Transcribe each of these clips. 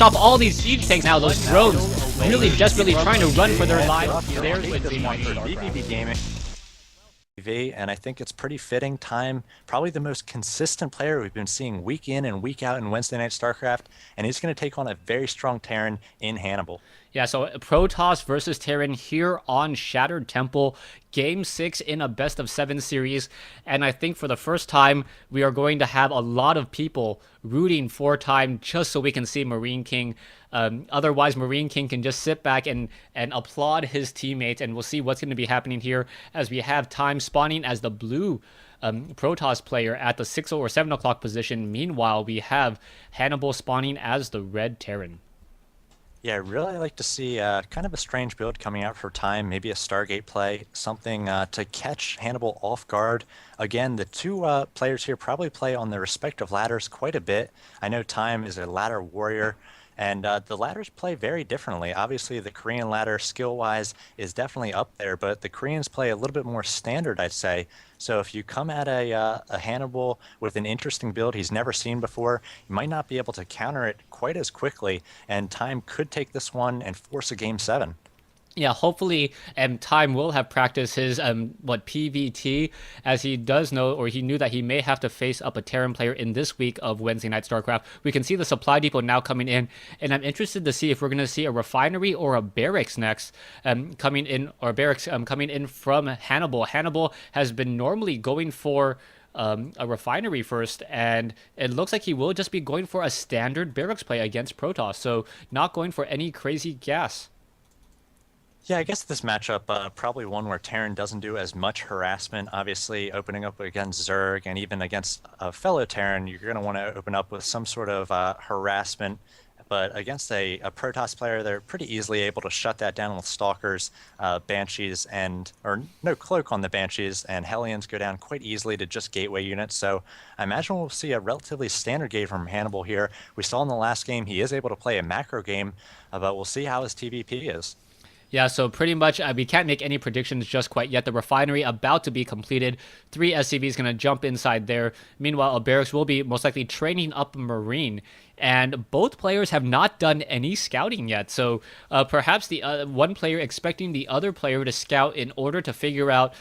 off all these siege tanks now. Those drones really desperately trying to run for their lives. There's Wednesday Night vVv Gaming. And I think it's pretty fitting. Time, probably the most consistent player we've been seeing week in and week out in Wednesday Night Starcraft, and he's going to take on a very strong Terran in Hanibal. Yeah, so Protoss versus Terran here on Shattered Temple, Game 6 in a best-of-7 series, and I think for the first time, we are going to have a lot of people rooting for Time just so we can see Marine King. Otherwise, Marine King can just sit back and applaud his teammates, and we'll see what's going to be happening here as we have Time spawning as the blue Protoss player at the 6 or 7 o'clock position. Meanwhile, we have Hanibal spawning as the red Terran. Yeah, I really like to see kind of a strange build coming out for Time, maybe a Stargate play, something to catch Hanibal off guard. Again, the two players here probably play on their respective ladders quite a bit. I know Time is a ladder warrior, and the ladders play very differently. Obviously, the Korean ladder, skill-wise, is definitely up there, but the Koreans play a little bit more standard, I'd say. So if you come at a Hanibal with an interesting build he's never seen before, you might not be able to counter it quite as quickly, and Time could take this one and force a Game 7. Yeah, hopefully Time will have practiced his PVT, as he does know, or he knew that he may have to face up a Terran player in this week of Wednesday Night Starcraft. We can see the supply depot now coming in, and I'm interested to see if we're going to see a refinery or a barracks next coming in, or barracks coming in from Hanibal. Hanibal has been normally going for a refinery first, and it looks like he will just be going for a standard barracks play against Protoss, so not going for any crazy gas. Yeah, I guess this matchup, probably one where Terran doesn't do as much harassment. Obviously, opening up against Zerg and even against a fellow Terran, you're going to want to open up with some sort of harassment. But against a Protoss player, they're pretty easily able to shut that down with Stalkers, Banshees, or no cloak on the Banshees, and Hellions go down quite easily to just gateway units. So I imagine we'll see a relatively standard game from Hanibal here. We saw in the last game he is able to play a macro game, but we'll see how his TVP is. Yeah, so pretty much we can't make any predictions just quite yet. The refinery about to be completed. 3 SCVs going to jump inside there. Meanwhile, a barracks will be most likely training up a Marine. And both players have not done any scouting yet. So perhaps the one player expecting the other player to scout in order to figure out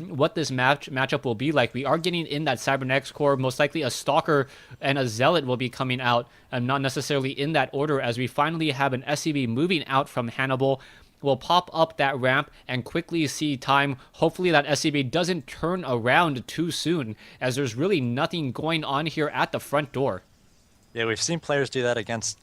what this matchup will be like. We are getting in that Cybernetics core. Most likely a Stalker and a Zealot will be coming out. Not necessarily in that order, as we finally have an SCV moving out from Hanibal. Will pop up that ramp and quickly see Time. Hopefully that SCV doesn't turn around too soon, as there's really nothing going on here at the front door. Yeah, we've seen players do that against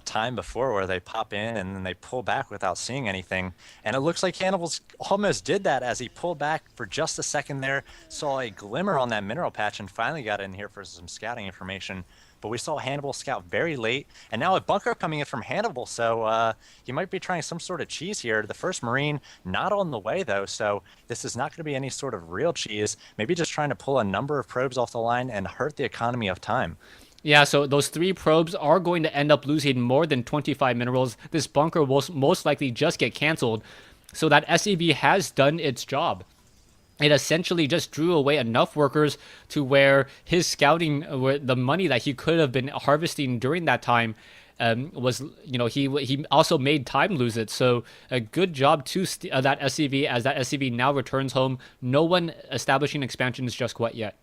Time before, where they pop in and then they pull back without seeing anything. And it looks like Hannibal's almost did that as he pulled back for just a second there, saw a glimmer on that mineral patch, and finally got in here for some scouting information. But we saw Hanibal scout very late, and now a bunker coming in from Hanibal, so he might be trying some sort of cheese here. The first Marine not on the way, though, so this is not going to be any sort of real cheese. Maybe just trying to pull a number of probes off the line and hurt the economy of Time. Yeah, so those 3 probes are going to end up losing more than 25 minerals. This bunker will most likely just get canceled, so that SCV has done its job. It essentially just drew away enough workers to where his scouting, the money that he could have been harvesting during that time, was, he also made Time lose it. So a good job to that SCV, as that SCV now returns home. No one establishing expansions just quite yet.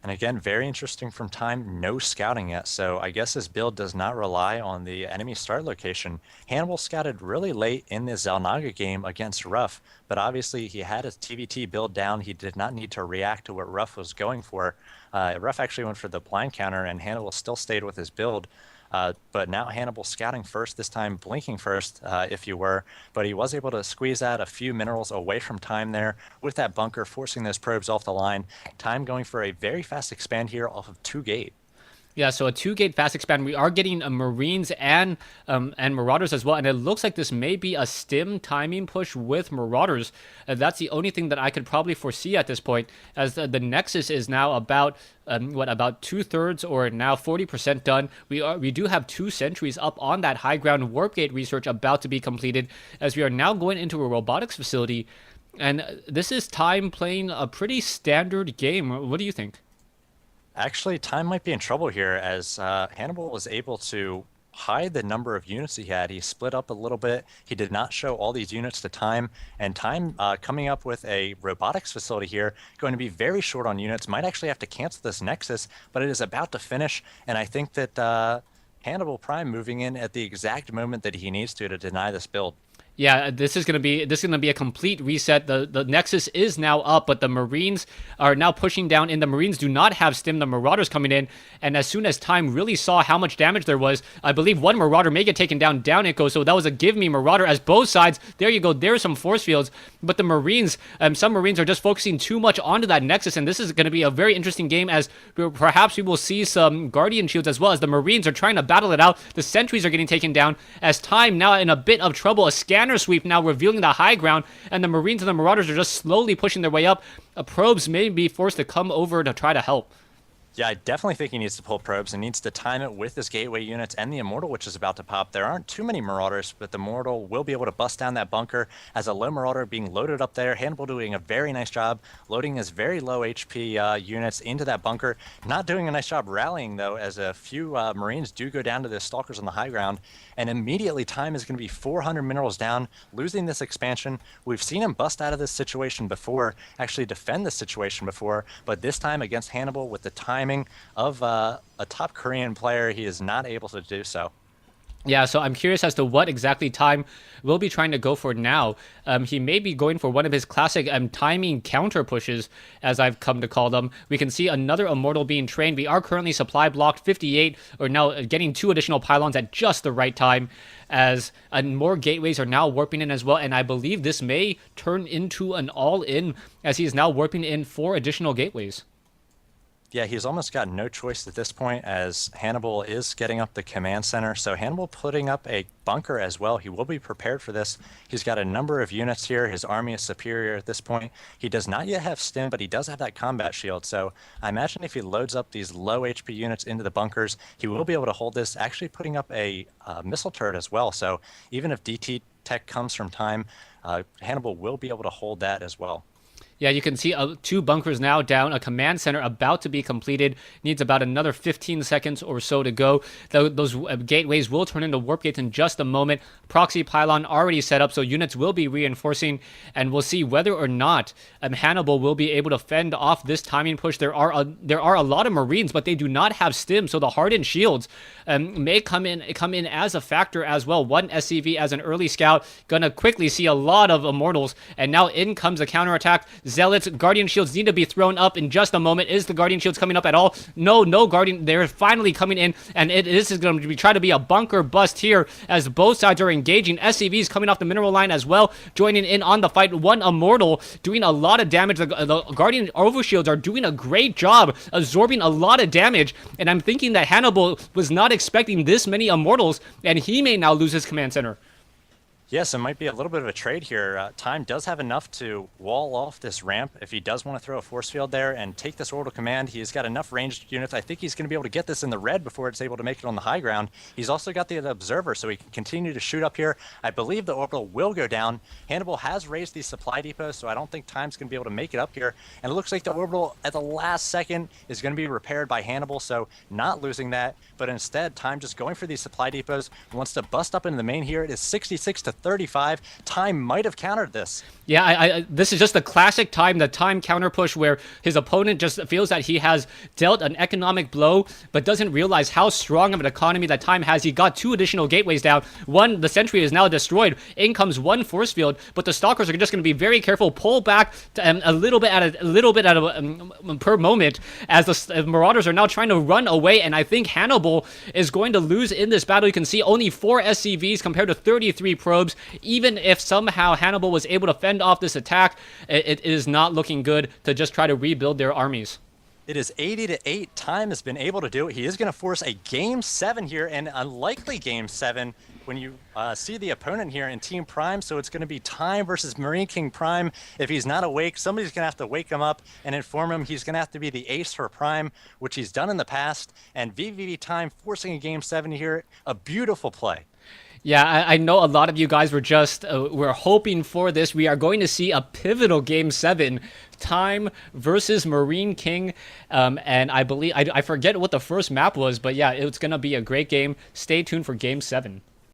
And again, very interesting from Time, no scouting yet, so I guess his build does not rely on the enemy start location. Hanibal scouted really late in the Xel'Naga game against Ruff, but obviously he had his TVT build down. He did not need to react to what Ruff was going for. Ruff actually went for the blind counter, and Hanibal still stayed with his build. But now Hanibal scouting first, this time blinking first, if you were. But he was able to squeeze out a few minerals away from Time there with that bunker, forcing those probes off the line. Time going for a very fast expand here off of 2 gate. Yeah, so a 2-gate fast expand. We are getting Marines and Marauders as well, and it looks like this may be a stim timing push with Marauders. That's the only thing that I could probably foresee at this point, as the Nexus is now about about 2/3 or now 40% done. We do have 2 sentries up on that high ground. Warp gate research about to be completed, as we are now going into a robotics facility, and this is Time playing a pretty standard game. What do you think? Actually, Time might be in trouble here, as Hanibal was able to hide the number of units he had. He split up a little bit. He did not show all these units to Time, and Time coming up with a robotics facility here, going to be very short on units, might actually have to cancel this Nexus, but it is about to finish, and I think that Hannibal Prime moving in at the exact moment that he needs to deny this build. Yeah, this is gonna be a complete reset. The Nexus is now up, but the Marines are now pushing down, and the Marines do not have stim. The Marauders coming in, and as soon as Time really saw how much damage there was, I believe one Marauder may get taken down. Down it goes. So that was a give me Marauder as both sides. There you go. There's some force fields, but the Marines, some Marines are just focusing too much onto that Nexus, and this is going to be a very interesting game as perhaps we will see some Guardian shields as well as the Marines are trying to battle it out. The sentries are getting taken down as Time now in a bit of trouble. A scanner sweep now revealing the high ground, and the Marines and the Marauders are just slowly pushing their way up. Probes may be forced to come over to try to help. Yeah, I definitely think he needs to pull probes and needs to time it with his gateway units and the Immortal, which is about to pop. There aren't too many Marauders, but the Immortal will be able to bust down that bunker as a low Marauder being loaded up there. Hannibal doing a very nice job loading his very low HP units into that bunker. Not doing a nice job rallying, though, as a few Marines do go down to the Stalkers on the high ground. And immediately Time is going to be 400 minerals down, losing this expansion. We've seen him bust out of this situation before, actually defend this situation before, but this time against Hannibal with the timing of a top Korean player, he is not able to do so. Yeah, so I'm curious as to what exactly Time will be trying to go for now. He may be going for one of his classic timing counter pushes, as I've come to call them. We can see another Immortal being trained. We are currently supply blocked 58, or now getting 2 additional pylons at just the right time, as more gateways are now warping in as well. And I believe this may turn into an all-in, as he is now warping in 4 additional gateways. Yeah, he's almost got no choice at this point as Hannibal is getting up the command center. So Hannibal putting up a bunker as well. He will be prepared for this. He's got a number of units here. His army is superior at this point. He does not yet have stim, but he does have that combat shield. So I imagine if he loads up these low HP units into the bunkers, he will be able to hold this, actually putting up a missile turret as well. So even if DT tech comes from Time, Hannibal will be able to hold that as well. Yeah, you can see 2 bunkers now down. A command center about to be completed. Needs about another 15 seconds or so to go. Those gateways will turn into warp gates in just a moment. Proxy pylon already set up, so units will be reinforcing, and we'll see whether or not Hannibal will be able to fend off this timing push. There are a lot of Marines, but they do not have stim, so the hardened shields may come in as a factor as well. One SCV as an early scout, gonna quickly see a lot of Immortals, and now in comes a counterattack. Zealots, Guardian Shields need to be thrown up in just a moment. Is the Guardian Shields coming up at all? No Guardian. They're finally coming in, and this is going to try to be a bunker bust here as both sides are engaging. SCVs coming off the mineral line as well, joining in on the fight. One Immortal doing a lot of damage. The Guardian Overshields are doing a great job absorbing a lot of damage, and I'm thinking that Hannibal was not expecting this many Immortals, and he may now lose his command center. Yes, it might be a little bit of a trade here. Time does have enough to wall off this ramp if he does want to throw a force field there and take this orbital command. He's got enough ranged units. I think he's going to be able to get this in the red before it's able to make it on the high ground. He's also got the observer, so he can continue to shoot up here. I believe the orbital will go down. Hannibal has raised these supply depots, so I don't think Time's going to be able to make it up here. And it looks like the orbital at the last second is going to be repaired by Hannibal, so not losing that, but instead Time just going for these supply depots, wants to bust up into the main here. It is 66 to 35. Time might have countered this. Yeah, this is just the classic the Time counter push where his opponent just feels that he has dealt an economic blow, but doesn't realize how strong of an economy that Time has. He got 2 additional gateways down. One, the sentry is now destroyed. In comes 1 force field, but the Stalkers are just going to be very careful, pull back a little bit per moment as the Marauders are now trying to run away, and I think Hannibal is going to lose in this battle. You can see only 4 SCVs compared to 33 probes. Even if somehow Hannibal was able to fend off this attack, it is not looking good to just try to rebuild their armies. It is 80 to 8. Time has been able to do it. He is going to force a Game 7 here, an unlikely Game 7 when you see the opponent here in Team Prime. So it's going to be Time versus Marine King Prime. If he's not awake, somebody's going to have to wake him up and inform him he's going to have to be the ace for Prime, which he's done in the past. And vVv Time forcing a Game 7 here, a beautiful play. Yeah, I know a lot of you guys were just we're hoping for this. We are going to see a pivotal Game 7, Time versus Marine King, and I believe I forget what the first map was, but yeah, it's gonna be a great game. Stay tuned for Game 7.